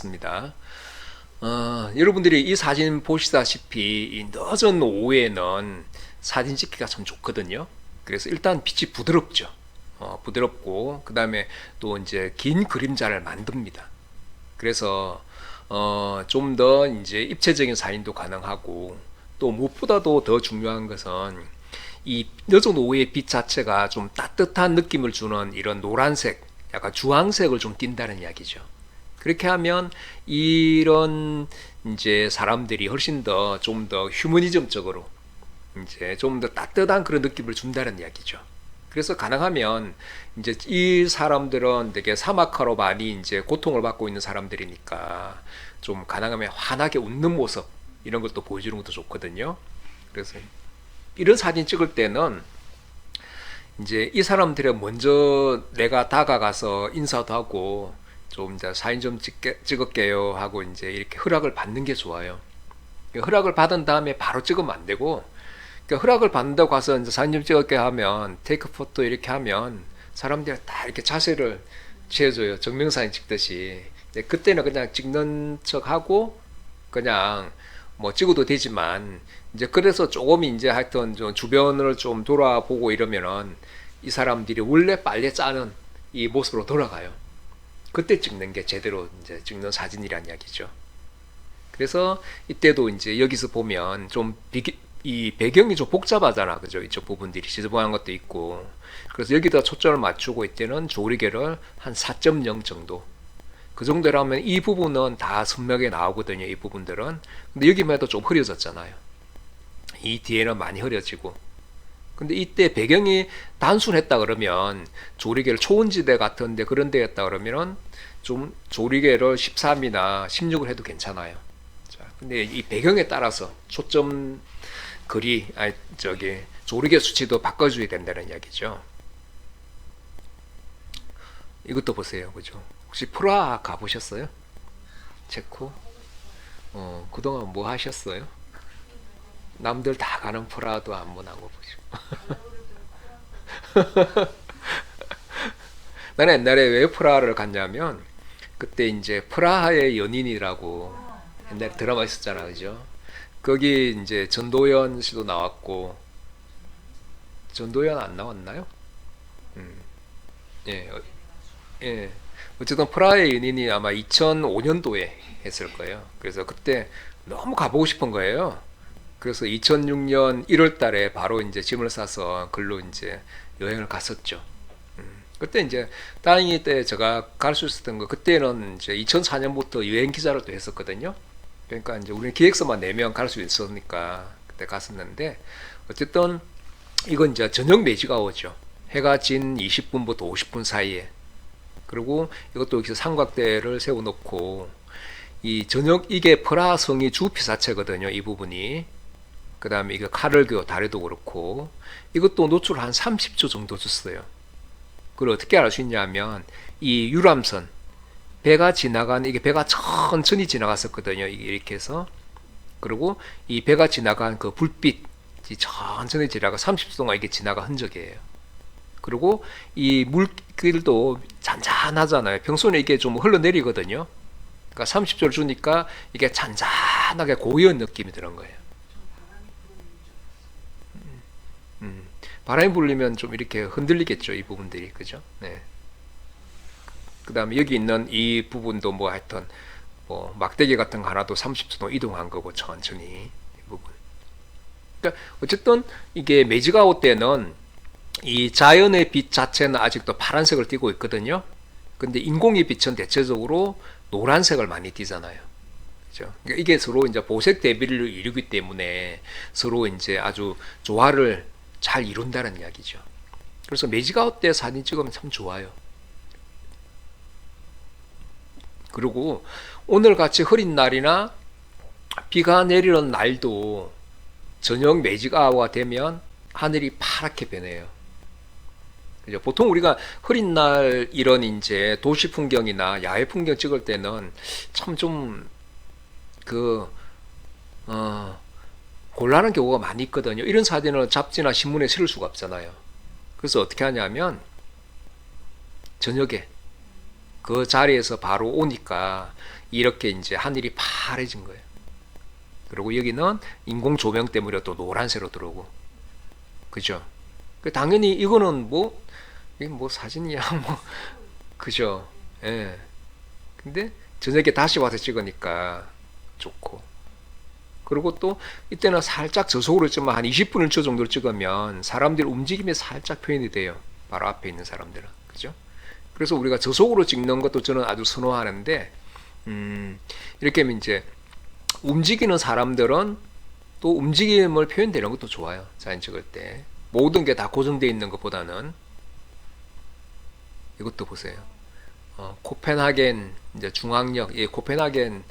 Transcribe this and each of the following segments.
하겠습니다. 여러분들이 이 사진 보시다시피 이 늦은 오후에는 사진 찍기가 참 좋거든요. 그래서 일단 빛이 부드럽죠. 부드럽고 그 다음에 또 이제 긴 그림자를 만듭니다. 그래서 좀 더 이제 입체적인 사진도 가능하고 또 무엇보다도 더 중요한 것은 이 늦은 오후의 빛 자체가 좀 따뜻한 느낌을 주는 이런 노란색, 약간 주황색을 좀 띈다는 이야기죠. 그렇게 하면 이런 이제 사람들이 훨씬 더 좀 더 휴머니즘적으로 이제 좀 더 따뜻한 그런 느낌을 준다는 이야기죠. 그래서 가능하면 이제 이 사람들은 되게 사막화로 많이 이제 고통을 받고 있는 사람들이니까 좀 가능하면 환하게 웃는 모습 이런 것도 보여주는 것도 좋거든요. 그래서 이런 사진 찍을 때는 이제 이 사람들이 먼저 내가 다가가서 인사도 하고 좀 이제 사진 좀 찍을게요 하고 이제 이렇게 허락을 받는 게 좋아요. 허락을 받은 다음에 바로 찍으면 안 되고, 그러니까 허락을 받는다고 가서 이제 사진 좀 찍을게 하면 테이크 포토 이렇게 하면 사람들이 다 이렇게 자세를 취해줘요. 증명사진 찍듯이. 그때는 그냥 찍는 척 하고 그냥 뭐 찍어도 되지만 이제 그래서 조금 이제 하여튼 좀 주변을 좀 돌아보고 이러면은 이 사람들이 원래 빨래 짜는 이 모습으로 돌아가요. 그때 찍는 게 제대로 이제 찍는 사진이란 이야기죠. 그래서 이때도 이제 여기서 보면 좀 이 배경이 좀 복잡하잖아. 그죠? 이쪽 부분들이 지저분한 것도 있고. 그래서 여기다 초점을 맞추고 이때는 조리개를 한 4.0 정도. 그 정도라면 이 부분은 다 선명하게 나오거든요. 이 부분들은. 근데 여기만 해도 좀 흐려졌잖아요. 이 뒤에는 많이 흐려지고. 근데 이때 배경이 단순했다 그러면 조리개를 초원지대 같은데 그런 데였다 그러면은 좀 조리개를 13이나 16을 해도 괜찮아요. 자, 근데 이 배경에 따라서 초점 조리개 수치도 바꿔줘야 된다는 이야기죠. 이것도 보세요. 그죠? 혹시 프라하 가보셨어요? 체코? 그동안 뭐 하셨어요? 남들 다 가는 프라하도 한번 하고 보시고. 나는 옛날에 왜 프라하를 갔냐면 그때 이제 프라하의 연인이라고 옛날에 드라마 있었잖아, 그죠? 거기 이제 전도연 씨도 나왔고, 전도연 안 나왔나요? 예, 예. 어쨌든 프라하의 연인이 아마 2005년도에 했을 거예요. 그래서 그때 너무 가보고 싶은 거예요. 그래서 2006년 1월 달에 바로 이제 짐을 싸서 글로 이제 여행을 갔었죠. 그때 이제 다행히 때 제가 갈 수 있었던 거, 그때는 이제 2004년부터 여행 기자를 또 했었거든요. 그러니까 이제 우리는 기획서만 내면 갈 수 있었으니까 그때 갔었는데, 어쨌든 이건 이제 저녁 매지가 오죠. 해가 진 20분부터 50분 사이에. 그리고 이것도 여기서 삼각대를 세워놓고 이 저녁 이게 프라하 성이 주피사체거든요. 이 부분이. 그 다음에 이거 카를교 다리도 그렇고 이것도 노출 한 30초 정도 줬어요. 그걸 어떻게 알 수 있냐면 이 유람선 배가 지나간 이게 배가 천천히 지나갔었거든요. 이렇게 해서 그리고 이 배가 지나간 그 불빛이 천천히 지나가 30초 동안 이게 지나간 흔적이에요. 그리고 이 물길도 잔잔하잖아요. 평소에 이게 좀 흘러내리거든요. 그러니까 30초를 주니까 이게 잔잔하게 고요한 느낌이 드는 거예요. 바람이 불리면 좀 이렇게 흔들리겠죠, 이 부분들이. 그죠? 네. 그 다음에 여기 있는 이 부분도 뭐 하여튼 뭐 막대기 같은 거 하나도 30도 이동한 거고 천천히 이 부분. 그러니까 어쨌든 이게 매지가오 때는 이 자연의 빛 자체는 아직도 파란색을 띠고 있거든요. 근데 인공의 빛은 대체적으로 노란색을 많이 띠잖아요. 그죠? 그러니까 이게 서로 이제 보색 대비를 이루기 때문에 서로 이제 아주 조화를 잘 이룬다는 이야기죠. 그래서 매지가오 때 사진 찍으면 참 좋아요. 그리고 오늘 같이 흐린 날이나 비가 내리는 날도 저녁 매지가오가 되면 하늘이 파랗게 변해요. 그죠? 보통 우리가 흐린 날 이런 이제 도시 풍경이나 야외 풍경 찍을 때는 참 좀 곤란한 경우가 많이 있거든요. 이런 사진을 잡지나 신문에 실을 수가 없잖아요. 그래서 어떻게 하냐면 저녁에 그 자리에서 바로 오니까 이렇게 이제 하늘이 파래진 거예요. 그리고 여기는 인공 조명 때문에 또 노란색으로 들어오고, 그죠? 당연히 이거는 뭐, 이게 뭐 사진이야, 뭐, 그죠? 예. 근데 저녁에 다시 와서 찍으니까 좋고. 그리고 또 이때는 살짝 저속으로 찍으면 한 20분 1초 정도로 찍으면 사람들 움직임이 살짝 표현이 돼요. 바로 앞에 있는 사람들은. 그죠? 그래서 우리가 저속으로 찍는 것도 저는 아주 선호하는데, 이렇게 하면 이제 움직이는 사람들은 또 움직임을 표현되는 것도 좋아요. 사진 찍을 때. 모든 게 다 고정되어 있는 것보다는. 이것도 보세요. 코펜하겐 이제 중앙역, 예, 코펜하겐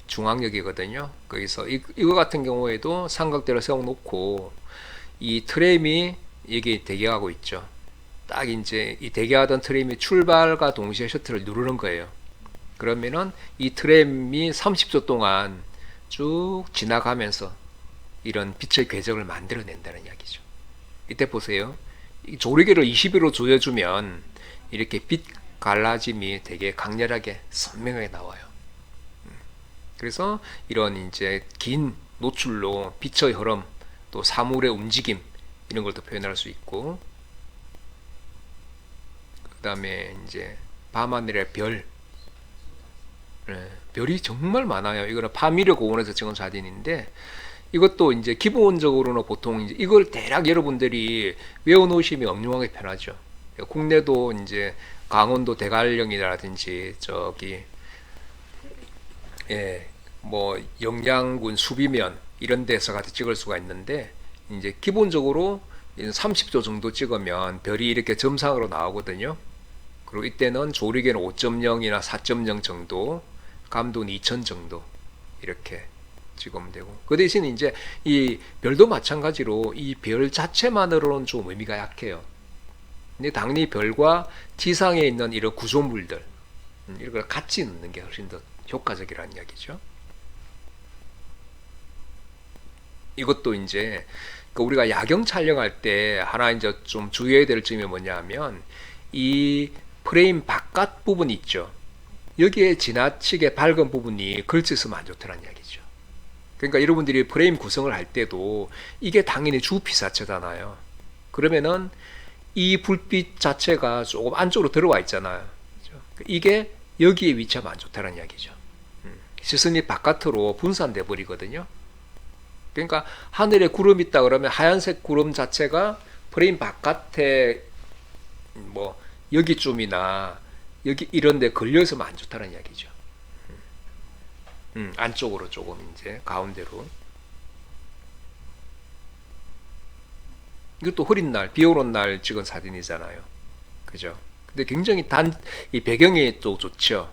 중앙역이거든요. 거기서 이거 같은 경우에도 삼각대를 세워놓고 이 트램이 여기 대기하고 있죠. 딱 이제 이 대기하던 트램이 출발과 동시에 셔틀을 누르는 거예요. 그러면은 이 트램이 30초 동안 쭉 지나가면서 이런 빛의 궤적을 만들어낸다는 이야기죠. 이때 보세요. 이 조리개를 20으로 조여주면 이렇게 빛 갈라짐이 되게 강렬하게 선명하게 나와요. 그래서 이런 이제 긴 노출로 빛의 흐름, 또 사물의 움직임 이런 걸 또 표현할 수 있고, 그 다음에 이제 밤하늘의 별, 별이 정말 많아요. 이거는 파미르 고원에서 찍은 사진인데, 이것도 이제 기본적으로는 보통 이제 이걸 대략 여러분들이 외워놓으시면 엄중하게 편하죠. 국내도 이제 강원도 대관령이라든지 저기 예, 뭐 영양군 수비면 이런 데서 같이 찍을 수가 있는데, 이제 기본적으로 30도 정도 찍으면 별이 이렇게 점상으로 나오거든요. 그리고 이때는 조리개는 5.0이나 4.0 정도, 감도는 2000 정도 이렇게 찍으면 되고, 그 대신 이제 이 별도 마찬가지로 이 별 자체만으로는 좀 의미가 약해요. 근데 당연히 별과 지상에 있는 이런 구조물들 이런 걸 같이 넣는 게 훨씬 더 효과적이라는 이야기죠. 이것도 이제 우리가 야경 촬영할 때 하나 이제 좀 주의해야 될 점이 뭐냐면, 이 프레임 바깥 부분 있죠. 여기에 지나치게 밝은 부분이 걸쳐 있으면 안 좋다는 이야기죠. 그러니까 여러분들이 프레임 구성을 할 때도 이게 당연히 주빛 자체잖아요. 그러면은 이 불빛 자체가 조금 안쪽으로 들어와 있잖아요. 이게 여기에 위치하면 안 좋다는 이야기죠. 시선이 바깥으로 분산돼 버리거든요. 그러니까 하늘에 구름 있다 그러면 하얀색 구름 자체가 프레임 바깥에 뭐 여기쯤이나 여기 이런 데 걸려서면 안 좋다는 이야기죠. 안쪽으로 조금 이제 가운데로. 이것도 흐린 날, 비 오는 날 찍은 사진이잖아요. 그죠? 근데 굉장히 이 배경이 또 좋죠.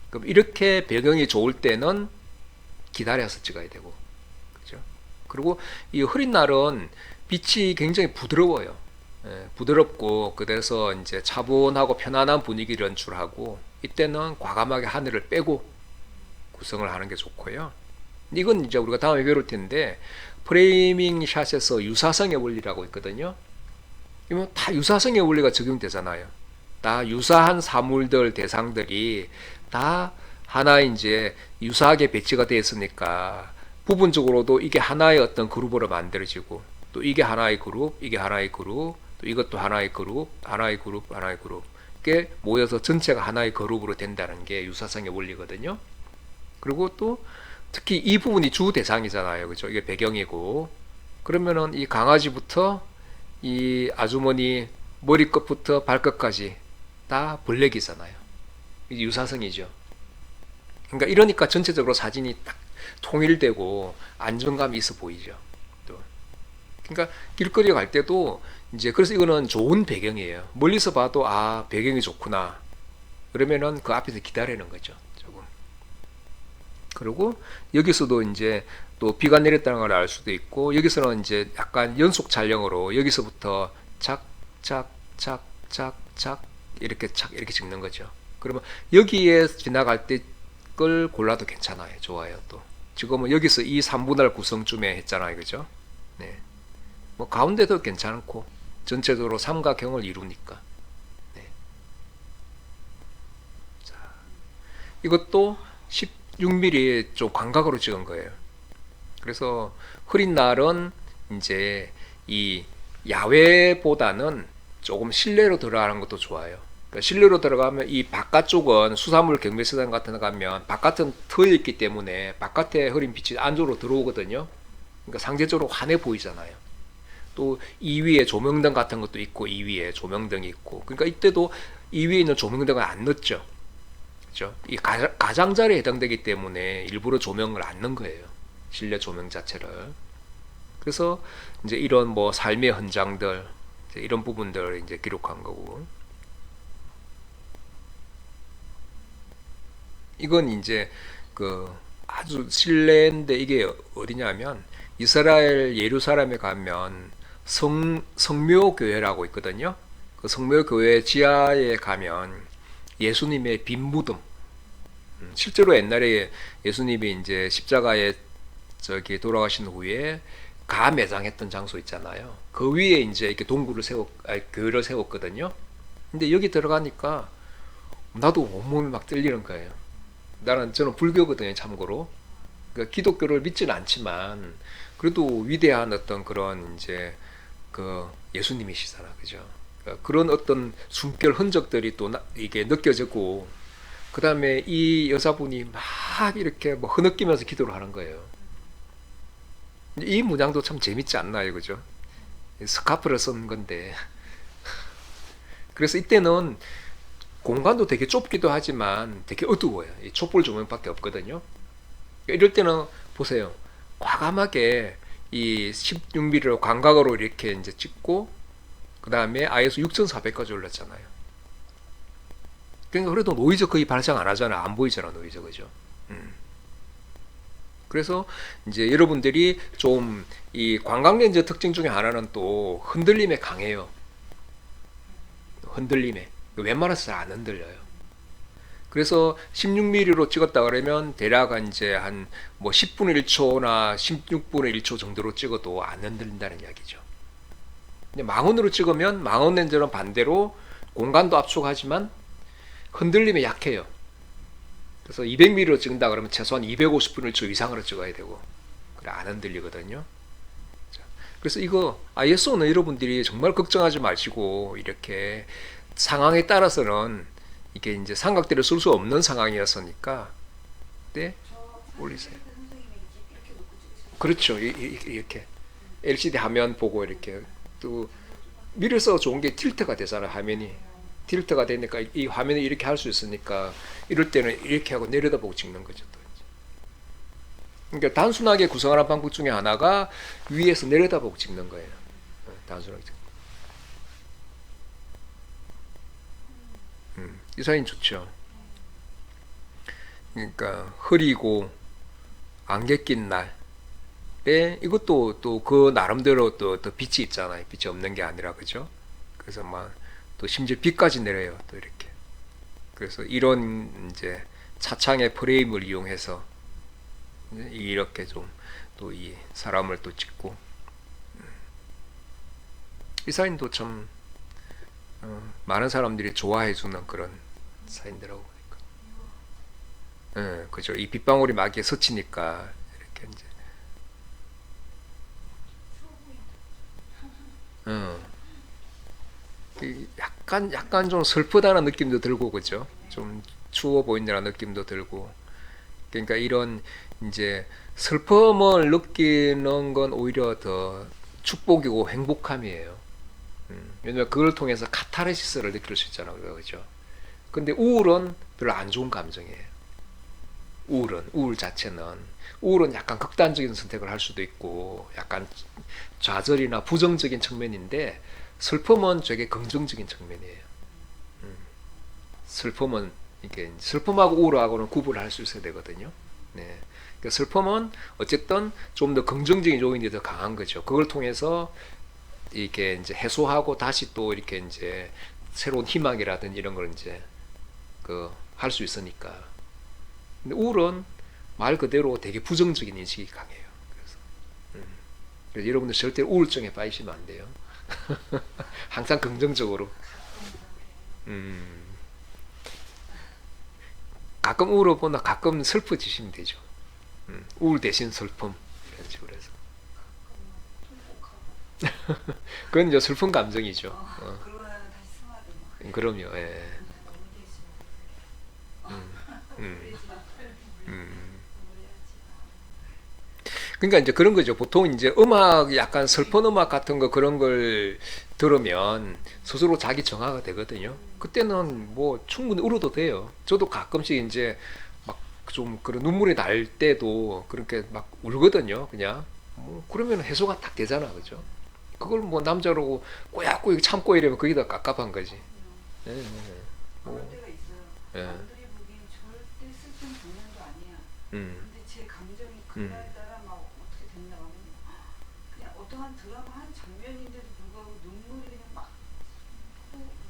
그럼 이렇게 배경이 좋을 때는 기다려서 찍어야 되고, 그죠? 그리고 이 흐린 날은 빛이 굉장히 부드러워요. 예, 부드럽고, 그래서 이제 차분하고 편안한 분위기를 연출하고, 이때는 과감하게 하늘을 빼고 구성을 하는 게 좋고요. 이건 이제 우리가 다음에 배울 텐데, 프레이밍 샷에서 유사성의 원리라고 있거든요. 이건 다 유사성의 원리가 적용되잖아요. 다 유사한 사물들, 대상들이 다 하나 이제 유사하게 배치가 되어 있으니까 부분적으로도 이게 하나의 어떤 그룹으로 만들어지고, 또 이게 하나의 그룹, 이게 하나의 그룹, 또 이것도 하나의 그룹, 하나의 그룹, 하나의 그룹, 이게 모여서 전체가 하나의 그룹으로 된다는 게 유사성의 원리거든요. 그리고 또 특히 이 부분이 주 대상이잖아요. 그죠? 이게 배경이고, 그러면은 이 강아지부터 이 아주머니 머리끝부터 발끝까지 다 블랙이잖아요. 이게 유사성이죠. 그러니까 이러니까 전체적으로 사진이 딱 통일되고 안정감이 있어 보이죠. 또. 그러니까 길거리에 갈 때도 이제 그래서 이거는 좋은 배경이에요. 멀리서 봐도 아, 배경이 좋구나. 그러면은 그 앞에서 기다리는 거죠. 조금. 그리고 여기서도 이제 또 비가 내렸다는 걸 알 수도 있고, 여기서는 이제 약간 연속 촬영으로 여기서부터 착착착착착 이렇게 착 이렇게 찍는 거죠. 그러면 여기에 지나갈 때 걸 골라도 괜찮아요. 좋아요. 또 지금은 여기서 이 3분할 구성쯤에 했잖아요. 그죠? 네. 뭐 가운데도 괜찮고 전체적으로 삼각형을 이루니까. 네. 이것도 16mm 좀 광각으로 찍은 거예요. 그래서 흐린 날은 이제 이 야외보다는 조금 실내로 들어가는 것도 좋아요. 그러니까 실내로 들어가면 이 바깥쪽은 수산물 경매시장 같은 데 가면 바깥은 트여 있기 때문에 바깥에 흐린 빛이 안쪽으로 들어오거든요. 그러니까 상대적으로 환해 보이잖아요. 또 이 위에 조명등 같은 것도 있고 이 위에 조명등이 있고 그러니까 이때도 이 위에 있는 조명등은 안 넣었죠. 그죠? 이 가장자리에 해당되기 때문에 일부러 조명을 안 넣은 거예요. 실내 조명 자체를. 그래서 이제 이런 뭐 삶의 현장들 이런 부분들을 이제 기록한 거고. 이건 이제 그 아주 실내인데 이게 어디냐면 이스라엘 예루살렘에 가면 성묘교회라고 있거든요. 그 성묘교회 지하에 가면 예수님의 빈 무덤. 실제로 옛날에 예수님이 이제 십자가에 저기 돌아가신 후에 가 매장했던 장소 있잖아요. 그 위에 이제 이렇게 동굴을 교회를 세웠거든요. 근데 여기 들어가니까 나도 온몸이 막 떨리는 거예요. 저는 불교거든요, 참고로. 그러니까 기독교를 믿지는 않지만 그래도 위대한 어떤 그런 이제 그 예수님이시잖아, 그죠? 그러니까 그런 어떤 숨결 흔적들이 또 이게 느껴지고, 그 다음에 이 여자분이 막 이렇게 뭐 흐느끼면서 기도를 하는 거예요. 이 문양도 참 재밌지 않나요, 그죠? 스카프를 쓴 건데. 그래서 이때는 공간도 되게 좁기도 하지만 되게 어두워요. 이 촛불 조명밖에 없거든요. 이럴 때는 보세요. 과감하게 이 16mm로 광각으로 이렇게 이제 찍고 그 다음에 ISO 6400까지 올렸잖아요. 그러니까 그래도 노이즈 거의 발생 안 하잖아. 안 보이잖아, 노이즈, 그죠? 그래서 이제 여러분들이 좀 이 광각렌즈 특징 중에 하나는 또 흔들림에 강해요. 흔들림에. 웬만해서 잘 안 흔들려요. 그래서 16mm로 찍었다 그러면 대략 이제 한 뭐 10분의 1초나 16분의 1초 정도로 찍어도 안 흔들린다는 이야기죠. 근데 망원으로 찍으면 망원 렌즈는 반대로 공간도 압축하지만 흔들림에 약해요. 그래서 200mm로 찍는다 그러면 최소한 250분의 1초 이상으로 찍어야 되고 그래 안 흔들리거든요. 그래서 이거 ISO는 여러분들이 정말 걱정하지 마시고 이렇게 상황에 따라서는 이게 이제 삼각대를 쓸 수 없는 상황이었으니까 네 올리세요. 그렇죠. 이렇게 LCD 화면 보고 이렇게 또 미래서 좋은 게 틸트가 되잖아. 화면이 틸트가 되니까 이 화면을 이렇게 할 수 있으니까 이럴 때는 이렇게 하고 내려다보고 찍는 거죠. 또. 그러니까 단순하게 구성하는 방법 중에 하나가 위에서 내려다보고 찍는 거예요. 단순하게. 이 사진 좋죠. 그러니까 흐리고 안개 낀 날에 이것도 또 그 나름대로 또 빛이 있잖아요. 빛이 없는 게 아니라 그죠? 그래서 막 또 심지어 빛까지 내려요. 또 이렇게. 그래서 이런 이제 차창의 프레임을 이용해서 이렇게 좀 또 이 사람을 또 찍고 이 사진도 참 많은 사람들이 좋아해주는 그런 사진들하고 보니까 그죠. 이 빗방울이 막 이렇게 스치니까 이렇게 이제 약간 좀 슬프다는 느낌도 들고 그죠. 좀 추워 보인다는 느낌도 들고 그러니까 이런 이제 슬픔을 느끼는 건 오히려 더 축복이고 행복함이에요. 왜냐면 그걸 통해서 카타르시스를 느낄 수 있잖아요, 그죠? 근데 우울은 별로 안 좋은 감정이에요. 우울 자체는 약간 극단적인 선택을 할 수도 있고, 약간 좌절이나 부정적인 측면인데, 슬픔은 되게 긍정적인 측면이에요. 슬픔은 이게 슬픔하고 우울하고는 구분을 할 수 있어야 되거든요. 네. 그러니까 슬픔은 어쨌든 좀 더 긍정적인 요인이 더 강한 거죠. 그걸 통해서 이게 이제 해소하고 다시 또 이렇게 이제 새로운 희망이라든 이런 걸 이제 그 할 수 있으니까. 근데 우울은 말 그대로 되게 부정적인 인식이 강해요. 그래서 여러분들 절대 우울증에 빠지시면 안 돼요. 항상 긍정적으로. 가끔 우울하거나 가끔 슬퍼지시면 되죠. 우울 대신 슬픔 이런 식으로 해서. 그건 이제 슬픈 감정이죠. 그러면 다시 승화돼 막. 그럼요. 예. 너무 되지 음, 음, 그러지 마. 음. 우울해하지 그러니까 이제 그런 거죠. 보통 이제 음악, 약간 슬픈 음악 같은 거 그런 걸 들으면 스스로 자기 정화가 되거든요. 그때는 뭐 충분히 울어도 돼요. 저도 가끔씩 이제 막 좀 그런 눈물이 날 때도 그렇게 막 울거든요. 그냥. 뭐 그러면 해소가 딱 되잖아. 그죠? 그걸 뭐 남자로 꼬약꼬약 참고 이러면 그게 더 깝깝한 거지. 예, 예, 예. 그럴 뭐, 때가 있어요. 예. 남들이 보기엔 절대 슬픈 장면도 아니야. 음, 근데 제 감정이 음, 그날따라 막 어떻게 됐나 하면 그냥 어떠한 드라마 한 장면인데도 불구하고 눈물이 그냥 막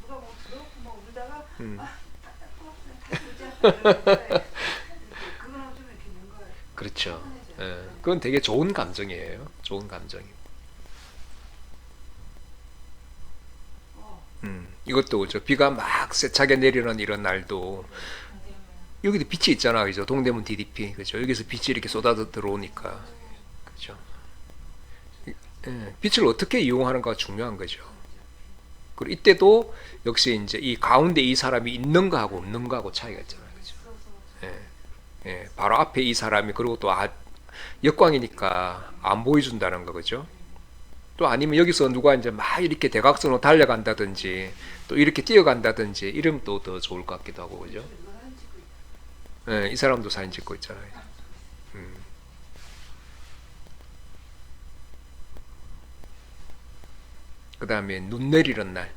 누가 뭐 들어오고 막 울다가 음. 아 답답하고 그냥 다시 보자 이러는데 그거랑 좀 이렇게 뭔가 그렇죠. 차분해져요. 예. 그건 되게 좋은 감정이에요. 좋은 감정이. 이것도 저 비가 막 세차게 내리는 이런 날도 여기도 빛이 있잖아, 그죠? 동대문 DDP, 그죠? 여기서 빛이 이렇게 쏟아져 들어오니까, 그죠? 예, 빛을 어떻게 이용하는가가 중요한 거죠. 그리고 이때도 역시 이제 이 가운데 이 사람이 있는 거하고 없는 거하고 차이가 있잖아요, 그죠? 예, 예, 바로 앞에 이 사람이 그리고 또 역광이니까 안 보여준다는 거, 그죠? 또 아니면 여기서 누가 이제 막 이렇게 대각선으로 달려간다든지 또 이렇게 뛰어간다든지 이러면 또 더 좋을 것 같기도 하고, 그죠? 예, 이 사람도 사진 찍고 있잖아요. 음. 그 다음에 눈 내리는 날,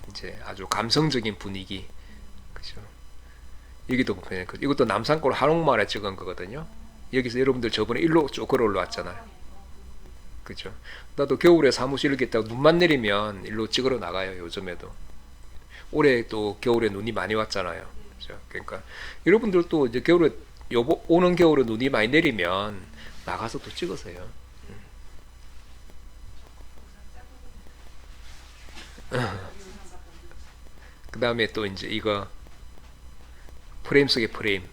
이제 아주 감성적인 분위기, 그죠? 여기도 보면 이것도 남산골 한옥마을에 찍은 거거든요. 여기서 여러분들 저번에 일로 쭉 걸어 올라왔잖아요. 그죠? 나도 겨울에 사무실 이렇게 있다가 눈만 내리면 일로 찍으러 나가요. 요즘에도. 올해 또 겨울에 눈이 많이 왔잖아요. 그죠? 그러니까 여러분들도 이제 겨울에 오는 겨울에 눈이 많이 내리면 나가서 또 찍으세요. 그 다음에 또 이제 이거 프레임 속의 프레임,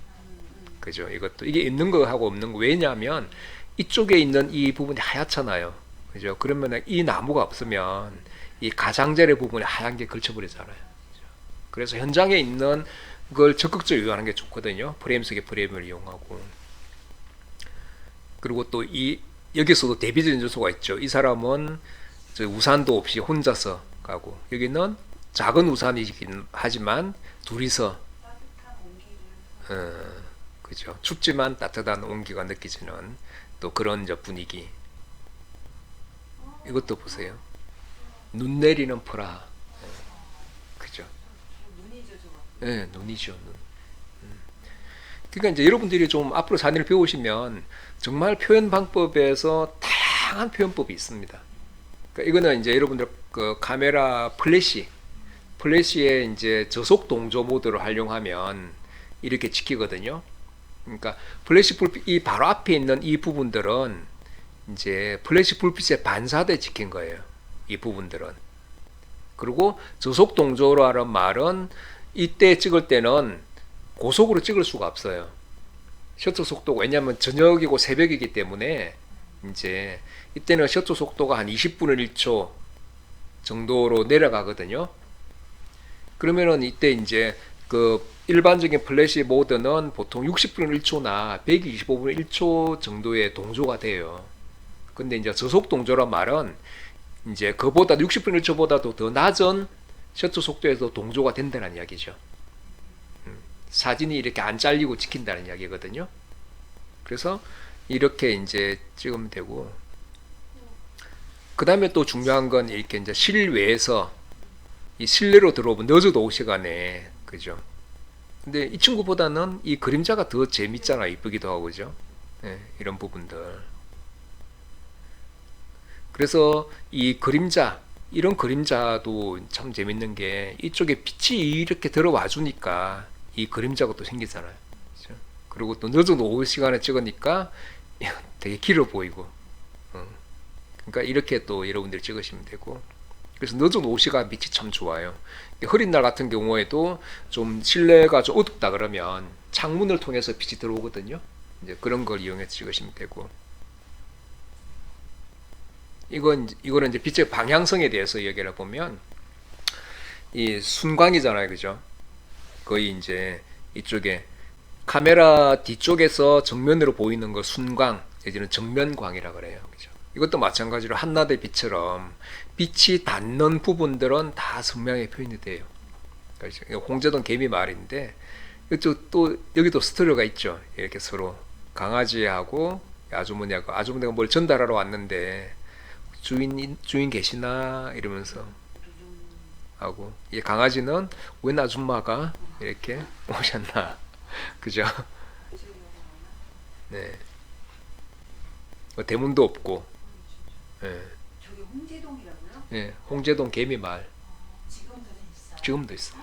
그죠? 이것도 이게 있는 거하고 없는 거. 왜냐하면 이쪽에 있는 이 부분이 하얗잖아요. 그죠? 그러면 이 나무가 없으면 이 가장자리 부분에 하얀 게 걸쳐버리잖아요. 그죠? 그래서 현장에 있는 걸 적극적으로 이용하는 게 좋거든요. 프레임 속의 프레임을 이용하고. 그리고 또 이 여기서도 대비적인 요소가 있죠. 이 사람은 저 우산도 없이 혼자서 가고, 여기는 작은 우산이긴 하지만 둘이서 따뜻한 온기를 그죠. 춥지만 따뜻한 온기가 느껴지는 또 그런 저 분위기. 이것도 보세요. 눈 내리는 프라하. 그죠. 눈이죠 저거. 예, 눈이죠, 눈. 그러니까 이제 여러분들이 좀 앞으로 사진을 배우시면 정말 표현 방법에서 다양한 표현법이 있습니다. 그러니까 이거는 이제 여러분들 그 카메라 플래시에 이제 저속 동조 모드를 활용하면 이렇게 찍히거든요. 그러니까 플래시 불빛 이 바로 앞에 있는 이 부분들은 이제 플래시 불빛에 반사돼 찍힌 거예요. 이 부분들은. 그리고 저속 동조라는 말은 이때 찍을 때는 고속으로 찍을 수가 없어요. 셔터 속도가 왜냐하면 저녁이고 새벽이기 때문에 이제 이때는 셔터 속도가 한 20분의 1초 정도로 내려가거든요. 그러면은 이때 이제 그 일반적인 플래시 모드는 보통 60분의 1초나 125분의 1초 정도의 동조가 돼요. 근데 이제 저속 동조란 말은 이제 그보다 60분의 1초보다도 더 낮은 셔터 속도에서 동조가 된다는 이야기죠. 사진이 이렇게 안 잘리고 찍힌다는 이야기거든요. 그래서 이렇게 이제 찍으면 되고, 그 다음에 또 중요한 건 이렇게 이제 실외에서 이 실내로 들어오면 늦어도 오후 시간에, 그죠? 근데 이 친구보다는 이 그림자가 더 재밌잖아, 이쁘기도 하고, 그죠? 예, 이런 부분들. 그래서 이 그림자, 이런 그림자도 참 재밌는 게 이쪽에 빛이 이렇게 들어와 주니까 이 그림자가 또 생기잖아요. 그죠? 그리고 또 늦은 오후 시간에 찍으니까 되게 길어 보이고. 그러니까 이렇게 또 여러분들이 찍으시면 되고. 그래서 늦은 오시가 빛이 참 좋아요. 흐린 날 같은 경우에도 좀 실내가 좀 어둡다 그러면 창문을 통해서 빛이 들어오거든요. 이제 그런 걸 이용해서 찍으시면 되고. 이거는 이제 빛의 방향성에 대해서 얘기를 해보면, 이 순광이잖아요. 그죠? 거의 이제 이쪽에 카메라 뒤쪽에서 정면으로 보이는 걸 순광, 예전에 정면광이라 그래요. 그죠? 이것도 마찬가지로 한낮의 빛처럼 빛이 닿는 부분들은 다 선명하게 표현이 돼요. 그렇죠? 홍제동 개미 마을인데 이쪽 또 여기도 스토리가 있죠. 이렇게 서로 강아지하고 아주머니가 뭘 전달하러 왔는데 주인 계시나 이러면서 하고, 이 강아지는 웬 아줌마가 이렇게 오셨나. 그죠? 네. 뭐 대문도 없고. 예. 저기 홍제동이라고요? 예. 홍제동 개미마을. 지금도 있어요. 지금도 있어.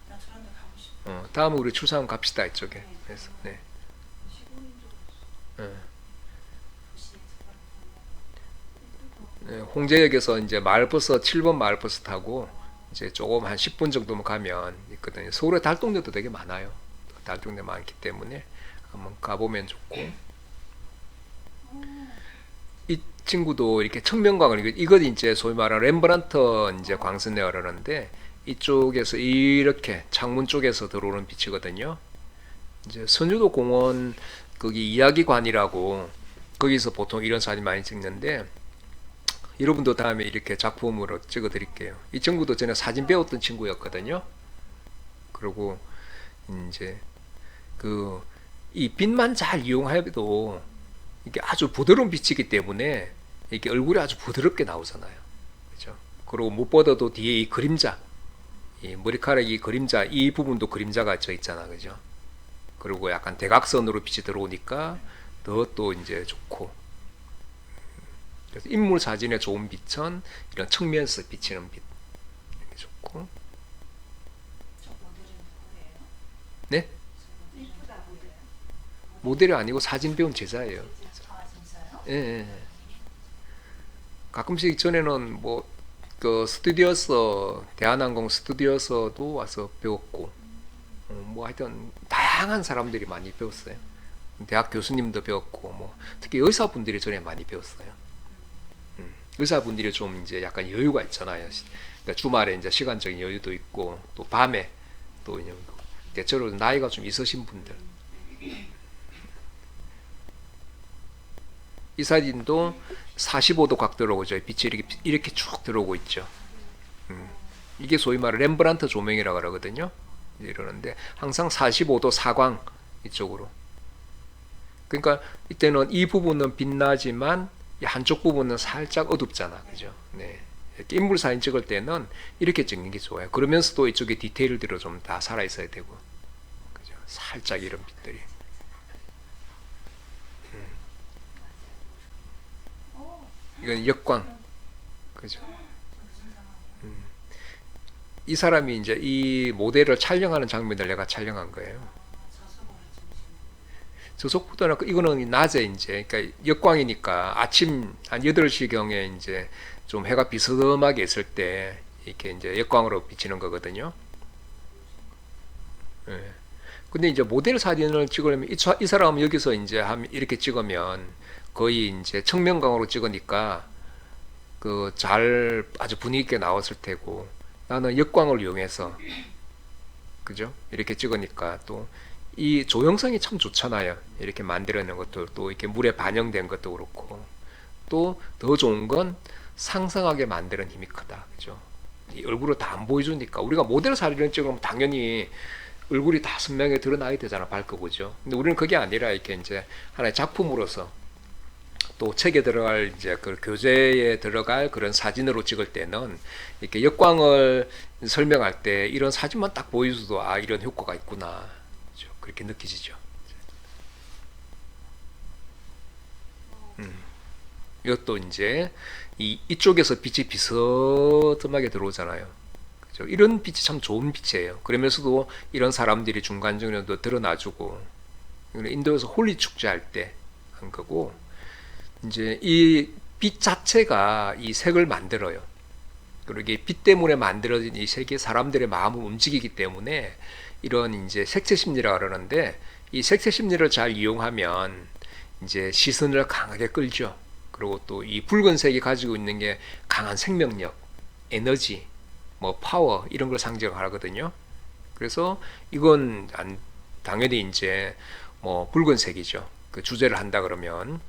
나 저런 데 가고 싶어. 다음에 우리 출산 갑시다 이쪽에. 그래서 네. 시골인 줄 예. 도시에서 예, 홍제역에서 이제 마을버스 7번 마을버스 타고 이제 조금 한 10분 정도만 가면 있거든요. 서울에 달동네도 되게 많아요. 달동네 많기 때문에 한번 가보면 좋고. 이 친구도 이렇게 청명광을 이거 이제 소위 말하는 렘브란트 이제 광선내가 그러는데, 이쪽에서 이렇게 창문 쪽에서 들어오는 빛이거든요. 이제 선유도 공원 거기 이야기관이라고, 거기서 보통 이런 사진 많이 찍는데, 여러분도 다음에 이렇게 작품으로 찍어 드릴게요. 이 친구도 전에 사진 배웠던 친구였거든요. 그리고 이제 이 빛만 잘 이용해도 이게 아주 부드러운 빛이기 때문에 이게 얼굴이 아주 부드럽게 나오잖아요. 그죠? 그리고 무엇보다도 뒤에 이 그림자, 이 머리카락 이 그림자, 이 부분도 그림자가 져 있잖아. 그죠? 그리고 약간 대각선으로 빛이 들어오니까 더 또 이제 좋고. 그래서 인물 사진에 좋은 빛은 이런 측면에서 비치는 빛, 이렇게 좋고. 저 모델은 누구예요? 네? 이쁘다 모델. 모델이 아니고 사진 배운 제자예요. 아 진짜요? 예, 예. 가끔씩 전에는 뭐 그 스튜디오에서, 대한항공 스튜디오에서도 와서 배웠고, 뭐 하여튼 다양한 사람들이 많이 배웠어요. 대학 교수님도 배웠고, 뭐 특히 의사분들이 전에 많이 배웠어요. 의사분들이 좀 이제 약간 여유가 있잖아요. 그러니까 주말에 이제 시간적인 여유도 있고, 또 밤에 또 대체로 나이가 좀 있으신 분들. 이 사진도 45도 각도로 그죠? 빛이 이렇게 쭉 들어오고 있죠. 이게 소위 말하는 렘브란트 조명이라고 그러거든요. 이러는데 항상 45도 사광 이쪽으로. 그러니까 이때는 이 부분은 빛나지만 이 한쪽 부분은 살짝 어둡잖아, 그죠? 네. 이렇게 인물 사진 찍을 때는 이렇게 찍는 게 좋아요. 그러면서도 이쪽에 디테일들이 좀 다 살아 있어야 되고, 그죠? 살짝 이런 빛들이. 이건 역광, 그죠? 이 사람이 이제 이 모델을 촬영하는 장면을 내가 촬영한 거예요. 저속보다는 이거는 낮에 이제, 그러니까 역광이니까 아침 한 8시경에 이제 좀 해가 비스듬하게 있을 때 이렇게 이제 역광으로 비치는 거거든요. 예. 근데 이제 모델 사진을 찍으려면 이 사람은 여기서 이제 이렇게 찍으면 거의 이제 청명광으로 찍으니까 아주 분위기 있게 나왔을 테고, 나는 역광을 이용해서, 그죠? 이렇게 찍으니까 또 이 조형성이 참 좋잖아요. 이렇게 만들어낸 것도, 또 이렇게 물에 반영된 것도 그렇고, 또 더 좋은 건 상상하게 만드는 힘이 크다. 그죠? 이 얼굴을 다 안 보여주니까, 우리가 모델 사진을 찍으면 당연히 얼굴이 다 선명하게 드러나야 되잖아, 밝고, 그죠? 근데 우리는 그게 아니라 이렇게 이제 하나의 작품으로서, 또 책에 들어갈 이제 그 교재에 들어갈 그런 사진으로 찍을 때는 이렇게 역광을 설명할 때 이런 사진만 딱 보여줘도 아, 이런 효과가 있구나, 그렇죠? 그렇게 느껴지죠. 이것도 이제 이쪽에서 빛이 비스듬하게 들어오잖아요. 그죠? 이런 빛이 참 좋은 빛이에요. 그러면서도 이런 사람들이 중간중간도 드러나주고, 인도에서 홀리 축제할 때 한 거고, 이제 이 빛 자체가 이 색을 만들어요. 그리고 이게 빛 때문에 만들어진 이 세계 사람들의 마음을 움직이기 때문에 이런 이제 색채 심리라 그러는데 이 색채 심리를 잘 이용하면 이제 시선을 강하게 끌죠. 그리고 또 이 붉은색이 가지고 있는 게 강한 생명력, 에너지, 뭐 파워 이런 걸 상징하거든요. 그래서 이건 당연히 이제 뭐 붉은색이죠. 그 주제를 한다 그러면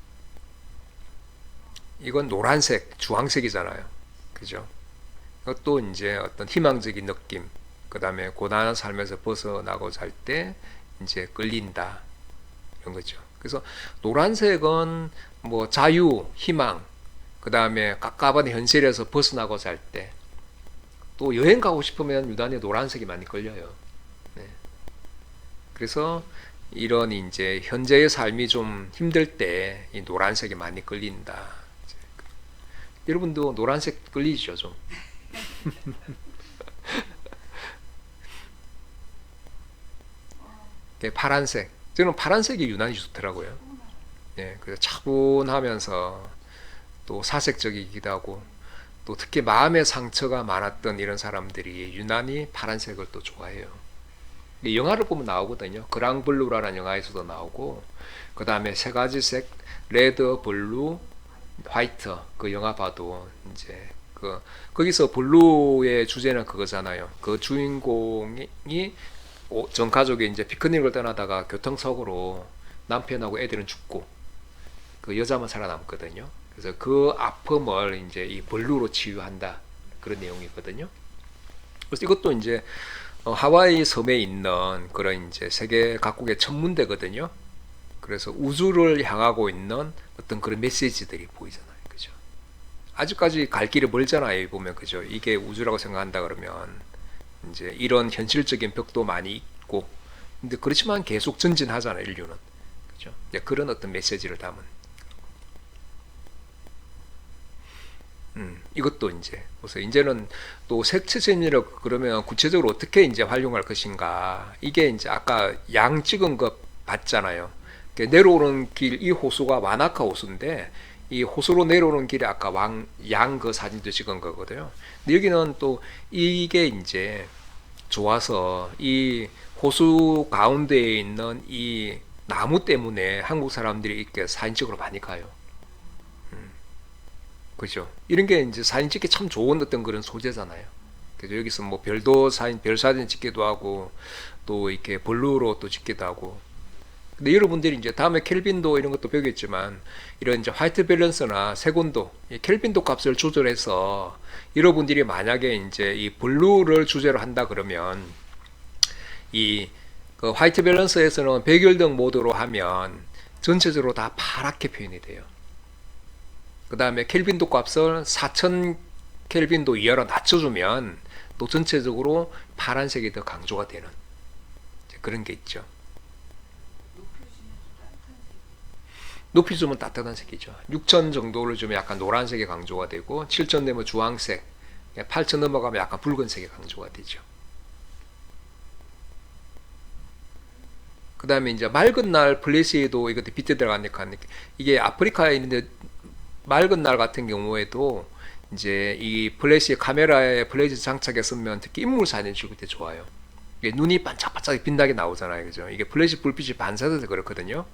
이건 노란색, 주황색이잖아요. 그죠? 이것도 이제 어떤 희망적인 느낌, 그 다음에 고단한 삶에서 벗어나고자 할 때 이제 끌린다. 이런 거죠. 그래서 노란색은 뭐 자유, 희망, 그 다음에 깝깝한 현실에서 벗어나고자 할 때, 또 여행 가고 싶으면 유난히 노란색이 많이 끌려요. 네. 그래서 이런 이제 현재의 삶이 좀 힘들 때 이 노란색이 많이 끌린다. 여러분도 노란색 끌리죠, 좀. 파란색. 저는 파란색이 유난히 좋더라고요. 예, 그래서 차분하면서 또 사색적이기도 하고 또 특히 마음의 상처가 많았던 이런 사람들이 유난히 파란색을 또 좋아해요. 영화를 보면 나오거든요. 그랑블루라는 영화에서도 나오고 그 다음에 세 가지 색 레드, 블루, 화이트 그 영화 봐도 이제 거기서 블루의 주제는 그거잖아요. 그 주인공이 전 가족이 이제 피크닉을 떠나다가 교통사고로 남편하고 애들은 죽고 그 여자만 살아남거든요. 그래서 그 아픔을 이제 이 블루로 치유한다 그런 내용이거든요. 그래서 이것도 이제 하와이 섬에 있는 그런 이제 세계 각국의 천문대거든요. 그래서 우주를 향하고 있는 어떤 그런 메시지들이 보이잖아요. 그죠? 아직까지 갈 길이 멀잖아요. 보면 그죠? 이게 우주라고 생각한다 그러면 이제 이런 현실적인 벽도 많이 있고, 근데 그렇지만 계속 전진하잖아요. 인류는. 그죠? 그런 어떤 메시지를 담은. 이것도 이제 그래서 이제는 또 색채 심리를 그러면 구체적으로 어떻게 이제 활용할 것인가. 이게 이제 아까 양 찍은 거 봤잖아요. 내려오는 길, 이 호수가 와나카 호수인데 이 호수로 내려오는 길에 아까 양 그 사진도 찍은 거거든요. 근데 여기는 또 이게 이제 좋아서 이 호수 가운데에 있는 이 나무 때문에 한국 사람들이 이렇게 사진 찍으러 많이 가요. 그죠? 이런 게 이제 사진 찍기 참 좋은 어떤 그런 소재잖아요. 그죠? 여기서 뭐 별 사진 찍기도 하고 또 이렇게 블루로 또 찍기도 하고. 근데 여러분들이 이제 다음에 켈빈도 이런 것도 배우겠지만 이런 이제 화이트 밸런스나 색온도, 켈빈도 값을 조절해서 여러분들이 만약에 이제 이 블루를 주제로 한다 그러면 이 그 화이트 밸런스에서는 백열등 모드로 하면 전체적으로 다 파랗게 표현이 돼요. 그 다음에 켈빈도 값을 4000 켈빈도 이하로 낮춰주면 또 전체적으로 파란색이 더 강조가 되는 그런 게 있죠. 높이 주면 따뜻한 색이죠. 6000 정도를 주면 약간 노란색이 강조가 되고 7000 되면 주황색, 8000 넘어가면 약간 붉은색이 강조가 되죠. 그 다음에 이제 맑은 날 플래시도 이것도 빛이 들어가니까 이게 아프리카에 있는데 맑은 날 같은 경우에도 이제 이 플래시 카메라에 플래시 장착했으면 특히 인물 사진 찍을 때 좋아요. 이게 눈이 반짝반짝 빛나게 나오잖아요. 그죠? 이게 플래시 불빛이 반사돼서 그렇거든요.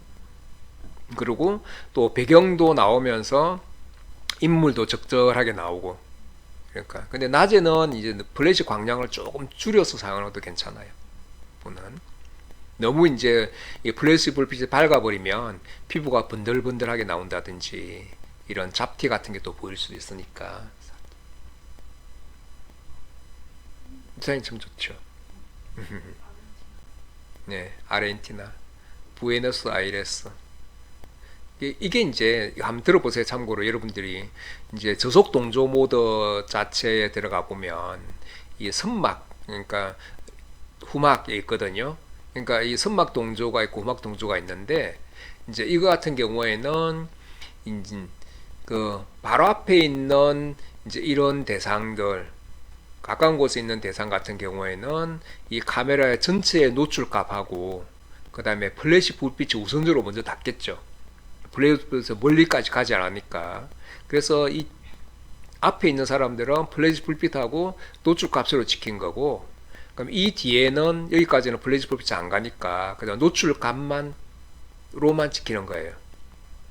그리고 또 배경도 나오면서 인물도 적절하게 나오고. 그러니까 근데 낮에는 이제 플래시 광량을 조금 줄여서 사용해도 괜찮아요. 보는 너무 이제 이 플래시 불빛이 밝아버리면 피부가 번들번들하게 나온다든지 이런 잡티 같은 게 또 보일 수도 있으니까 디자인 참 좋죠. 네, 아르헨티나 부에노스아이레스 이게 이제 한번 들어보세요. 참고로 여러분들이 이제 저속 동조 모드 자체에 들어가 보면 이 선막 그러니까 후막에 있거든요. 그러니까 이 선막 동조가 있고 후막 동조가 있는데 이제 이거 같은 경우에는 이제 그 바로 앞에 있는 이제 이런 대상들 가까운 곳에 있는 대상 같은 경우에는 이 카메라의 전체의 노출값하고 그 다음에 플래시 불빛이 우선적으로 먼저 닿겠죠. 플래시 불빛에서 멀리까지 가지 않으니까. 그래서 이 앞에 있는 사람들은 플래시 불빛하고 노출 값으로 찍힌 거고, 그럼 이 뒤에는 여기까지는 플래시 불빛이 안 가니까 그냥 노출 값만로만 찍히는 거예요.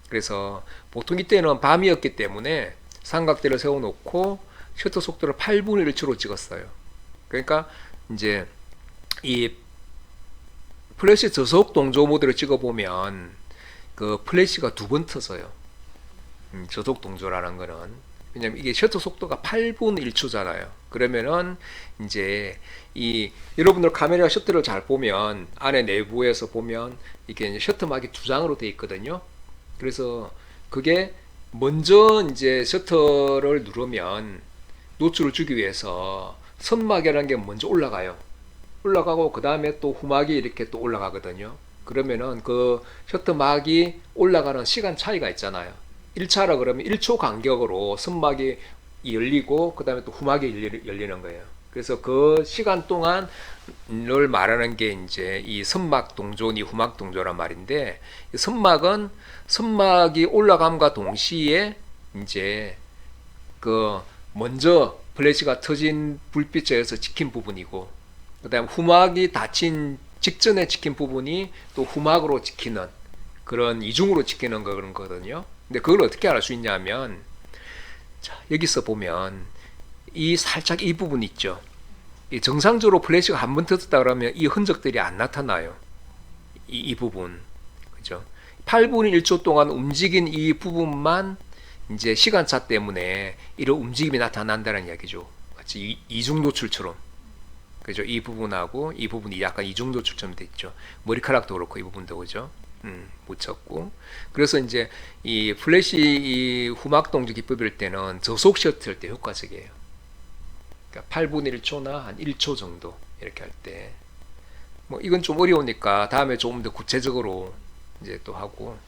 그래서 보통 이때는 밤이었기 때문에 삼각대를 세워놓고 셔터 속도를 8분의 1초로 찍었어요. 그러니까 이제 이 플래시 저속 동조 모드를 찍어보면 그 플래시가 두 번 터져요. 저속 동조라는 거는. 왜냐면 이게 셔터 속도가 8분의 1초잖아요. 그러면은 이제 이 여러분들 카메라 셔터를 잘 보면 안에 내부에서 보면 이게 이제 셔터막이 두 장으로 되어 있거든요. 그래서 그게 먼저 이제 셔터를 누르면 노출을 주기 위해서 선막이라는 게 먼저 올라가요. 올라가고 그 다음에 또 후막이 이렇게 또 올라가거든요. 그러면은 그 셔터막이 올라가는 시간 차이가 있잖아요. 1차라 그러면 1초 간격으로 선막이 열리고 그 다음에 또 후막이 열리는 거예요. 그래서 그 시간 동안을 말하는 게 이제 이 선막 동조니 후막 동조란 말인데, 선막은 선막이 올라감과 동시에 이제 그 먼저 플래시가 터진 불빛에서 찍힌 부분이고, 그 다음에 후막이 닫힌 직전에 찍힌 부분이 또 후막으로 찍히는 그런 이중으로 찍히는 그런 거거든요. 근데 그걸 어떻게 알 수 있냐면, 자, 여기서 보면 이 살짝 이 부분 있죠. 이 정상적으로 플래시가 한 번 터졌다 그러면 이 흔적들이 안 나타나요. 이 부분. 그죠? 8분의 1초 동안 움직인 이 부분만 이제 시간차 때문에 이런 움직임이 나타난다는 이야기죠. 마치 이중 노출처럼. 그죠? 이 부분하고 이 부분이 약간 이중 노출처럼 돼 있죠. 머리카락도 그렇고 이 부분도 그죠? 못 찾고. 그래서 이제 이 플래시 이 후막 동조 기법일 때는 저속 셔터일 때 효과적이에요. 그러니까 8분의 1초나 한 1초 정도 이렇게 할 때. 뭐 이건 좀 어려우니까 다음에 조금 더 구체적으로 이제 또 하고.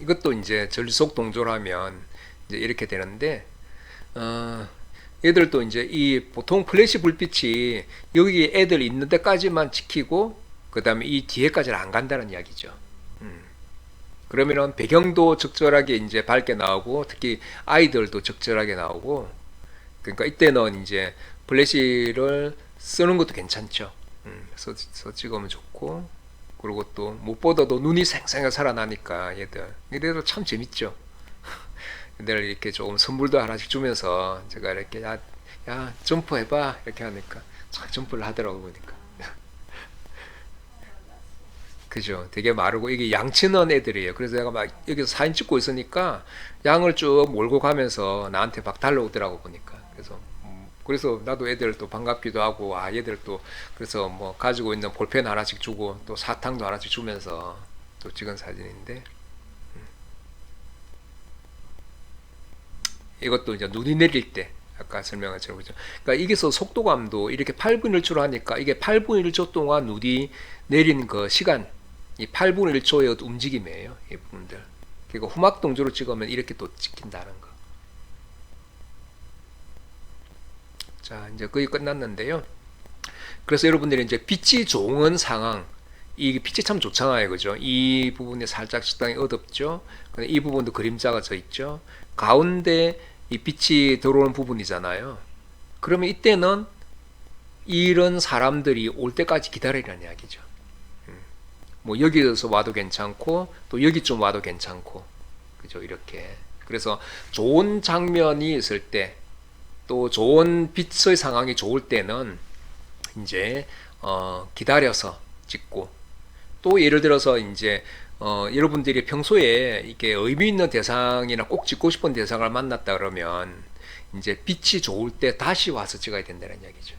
이것도 이제 전속 동조를 하면 이제 이렇게 되는데, 얘들도 이제 이 보통 플래시 불빛이 여기 애들 있는 데까지만 찍히고 그 다음에 이 뒤에까지는 안 간다는 이야기죠. 그러면은 배경도 적절하게 이제 밝게 나오고 특히 아이들도 적절하게 나오고, 그러니까 이때는 이제 플래시를 쓰는 것도 괜찮죠. 써 찍으면 좋고, 그리고 또 무엇보다도 눈이 생생하게 살아나니까 얘들도 참 재밌죠. 얘들 이렇게 조금 선물도 하나씩 주면서 제가 이렇게 야 점프 해봐 이렇게 하니까 참 점프를 하더라고 보니까. 그죠? 되게 마르고 이게 양치는 애들이에요. 그래서 내가 막 여기서 사진 찍고 있으니까 양을 쭉 몰고 가면서 나한테 막 달려오더라고 보니까. 그래서 나도 애들 또 반갑기도 하고, 얘들 또 그래서 뭐 가지고 있는 볼펜 하나씩 주고 또 사탕도 하나씩 주면서 또 찍은 사진인데, 이것도 이제 눈이 내릴 때 아까 설명한 것처럼 그죠. 그러니까 이게서 속도감도 이렇게 8분의 1초로 하니까 이게 8분의 1초 동안 눈이 내린 그 시간, 이 8분의 1초의 움직임이에요. 이 부분들. 그리고 후막 동조로 찍으면 이렇게 또 찍힌다는 거. 자, 이제 거의 끝났는데요. 그래서 여러분들이 이제 빛이 좋은 상황, 이 빛이 참 좋잖아요, 그죠? 이 부분이 살짝 적당히 어둡죠. 이 부분도 그림자가 져 있죠. 가운데 이 빛이 들어오는 부분이잖아요. 그러면 이때는 이런 사람들이 올 때까지 기다리라는 이야기죠. 뭐 여기서 와도 괜찮고 또 여기 좀 와도 괜찮고, 그죠? 이렇게. 그래서 좋은 장면이 있을 때, 또 좋은 빛의 상황이 좋을 때는 이제 기다려서 찍고, 또 예를 들어서 이제 여러분들이 평소에 이게 의미 있는 대상이나 꼭 찍고 싶은 대상을 만났다 그러면 이제 빛이 좋을 때 다시 와서 찍어야 된다는 이야기죠.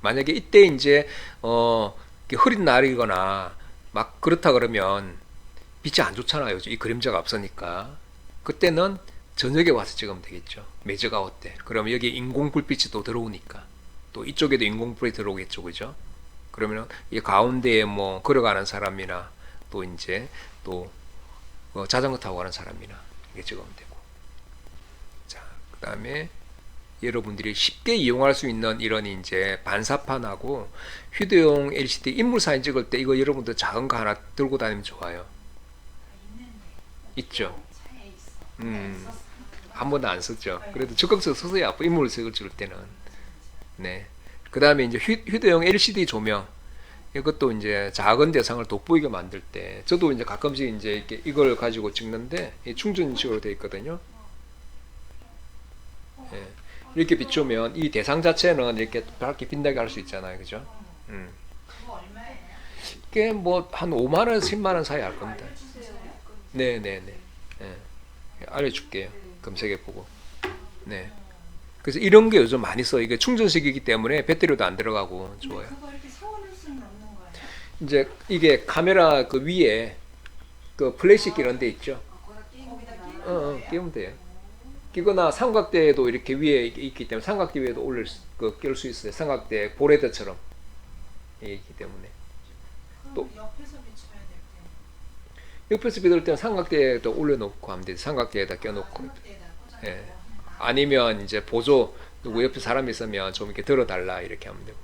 만약에 이때 이제 흐린 날이거나 막 그렇다 그러면 빛이 안 좋잖아요. 이 그림자가 없으니까. 그때는 저녁에 와서 찍으면 되겠죠. 매저가웃 때. 그러면 여기 인공 불빛이 또 들어오니까 또 이쪽에도 인공 불빛이 들어오겠죠, 그죠? 그러면 이 가운데에 뭐 걸어가는 사람이나 또 이제 또 자전거 타고 가는 사람이나 이게 찍으면 되고. 자, 그다음에 여러분들이 쉽게 이용할 수 있는 이런 이제 반사판하고 휴대용 LCD 인물 사진 찍을 때 이거 여러분들 작은 거 하나 들고 다니면 좋아요. 있죠. 한 번도 안 썼죠. 그래도 적극적으로 썼어야 인물색을 찍을 때는. 네. 그 다음에 이제 휴대용 LCD 조명. 이것도 이제 작은 대상을 돋보이게 만들 때, 저도 이제 가끔씩 이제 이렇게 이걸 가지고 찍는데, 이 충전식으로 되어 있거든요. 예. 이렇게 비추면 이 대상 자체는 이렇게 밝게 빛나게 할 수 있잖아요. 그죠? 그거 얼마예요? 이게 뭐 한 5만 원, 10만 원 사이 할 겁니다. 네네네. 예. 알려줄게요. 검색해 보고. 네. 그래서 이런 게 요즘 많이 써. 이게 충전식이기 때문에 배터리도 안 들어가고 좋아요. 그거 이렇게 세워놓을 수는 없는 거예요? 이제 이게 카메라 그 위에 그 플래시 끼는 데 있죠. 거기다 끼는 거예요? 끼우면 돼요. 끼거나 삼각대에도 이렇게 위에 있기 때문에 삼각대 위에도 끼울 수 있어요. 삼각대 보레드처럼 있기 때문에. 또 옆에서 비춰야 될 때. 옆에서 비들 때는 삼각대에도 올려놓고 하면 돼요. 삼각대에다 껴놓고. 삼각대에다 꽂아서. 예. 아니면 이제 보조 누구 옆에 사람이 있으면 좀 이렇게 들어달라 이렇게 하면 되고.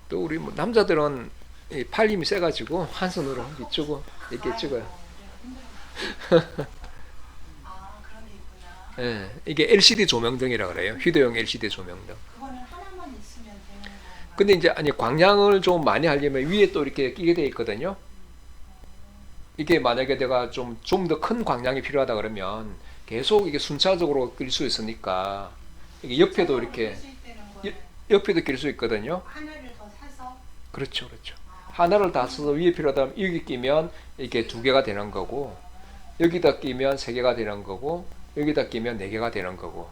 또 우리 뭐 남자들은 이 팔 힘이 세가지고 한 손으로 비추고 이렇게 찍어요. 아, 그런 게 있구나. 예, 이게 LCD 조명등이라 그래요. 휴대용 LCD 조명등. 그거는 하나만 있으면 되는 건가요? 근데 이제 아니 광량을 좀 많이 하려면 위에 또 이렇게 끼게 돼 있거든요. 이게 만약에 내가 좀 더 큰 광량이 필요하다 그러면 계속 이게 순차적으로 끌 수 있으니까 이게 옆에도 이렇게 쓸 때는 거는 옆에도 낄 수 있거든요. 하나를 더 사서. 그렇죠, 그렇죠. 하나를 다 써서 위에 필요하다면 여기 끼면 이게 2개가 되는 거고, 여기다 끼면 3개가 되는 거고, 여기다 끼면 4개가 되는 거고,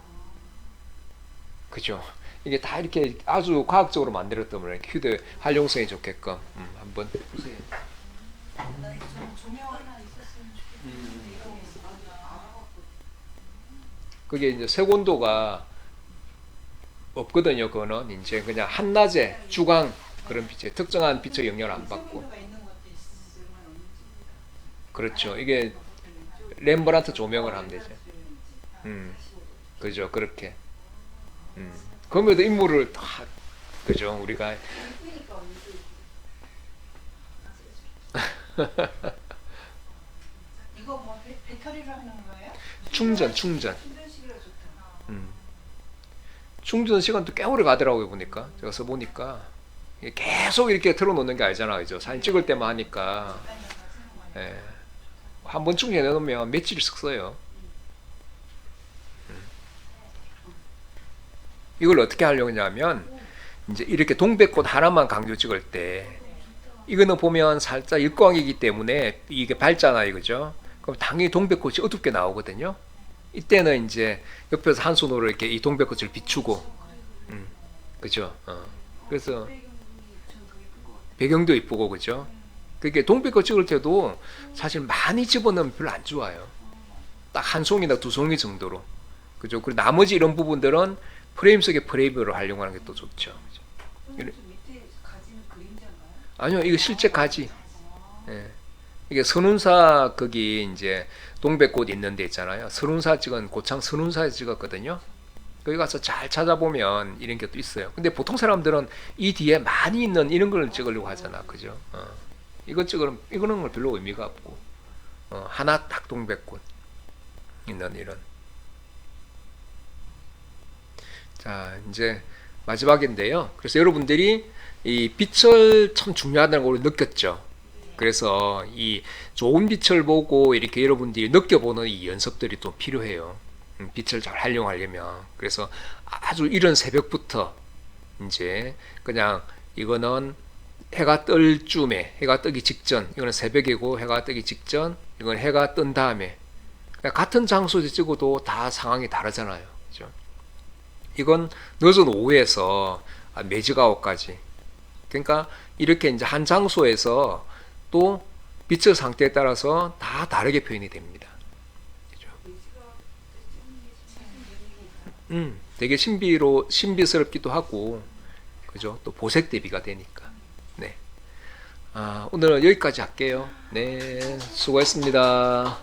그죠? 이게 다 이렇게 아주 과학적으로 만들었다면 이렇게 휴대 활용성이 좋게끔 한번 보세요. 조명 하나 있었으면 좋겠는데 이런 게 있어. 그게 이제 색온도가 없거든요. 그거는 이제 그냥 한낮에 주광 그런 빛에 특정한 빛의 영향을 안 받고. 색온도가 있는 것도 있으면 그렇죠. 이게 렘브란트 조명을 하면 되죠. 그죠. 그렇게. 그럼에도 인물을 다, 그죠. 우리가. 이거 뭐 배터리로 하는 거예요? 충전. 충전식이라 좋다. 충전 시간도 꽤 오래 가더라고요. 보니까. 제가 써보니까. 이게 계속 이렇게 틀어놓는 게 아니잖아. 그죠. 사진 찍을 때만 하니까. 예. 한번 충전해 놓으면 며칠 쓱 써요. 이걸 어떻게 하려고 하냐면, 이제 이렇게 동백꽃 하나만 강조 찍을 때, 이거는 보면 살짝 일광이기 때문에 이게 밝잖아요. 그죠? 그럼 당연히 동백꽃이 어둡게 나오거든요. 이때는 이제 옆에서 한 손으로 이렇게 이 동백꽃을 비추고, 그죠? 그래서 배경도 이쁘고, 그죠? 그게 동백꽃 찍을 때도 사실 많이 집어넣으면 별로 안 좋아요. 딱 한 송이나 두 송이 정도로. 그죠? 그리고 나머지 이런 부분들은 프레임 속의 프레임으로 활용하는 게 또 좋죠. 그죠? 밑에 가지는 그림자인가요? 아니요, 이거 실제 가지. 예. 이게 선운사 거기 이제 동백꽃 있는 데 있잖아요. 선운사 찍은 고창 선운사에서 찍었거든요. 거기 가서 잘 찾아보면 이런 게 또 있어요. 근데 보통 사람들은 이 뒤에 많이 있는 이런 걸 찍으려고 하잖아, 그죠? 이거 찍으면 이거는 걸 별로 의미가 없고, 하나 딱 동백꽃 있는 이런. 자, 이제 마지막인데요. 그래서 여러분들이 이 빛을 참 중요하다는 걸 느꼈죠. 그래서 이 좋은 빛을 보고 이렇게 여러분들이 느껴보는 이 연습들이 또 필요해요. 빛을 잘 활용하려면. 그래서 아주 이른 새벽부터 이제 그냥 이거는 해가 뜰 쯤에, 해가 뜨기 직전, 이거는 새벽이고 해가 뜨기 직전, 이건 해가 뜬 다음에, 같은 장소에서 찍어도 다 상황이 다르잖아요. 그죠? 이건 늦은 오후에서 매직아웃까지. 그러니까 이렇게 이제 한 장소에서 또 빛의 상태에 따라서 다 다르게 표현이 됩니다. 그죠? 되게 신비스럽기도 하고, 그죠? 또 보색 대비가 되니까. 네. 오늘은 여기까지 할게요. 네, 수고했습니다.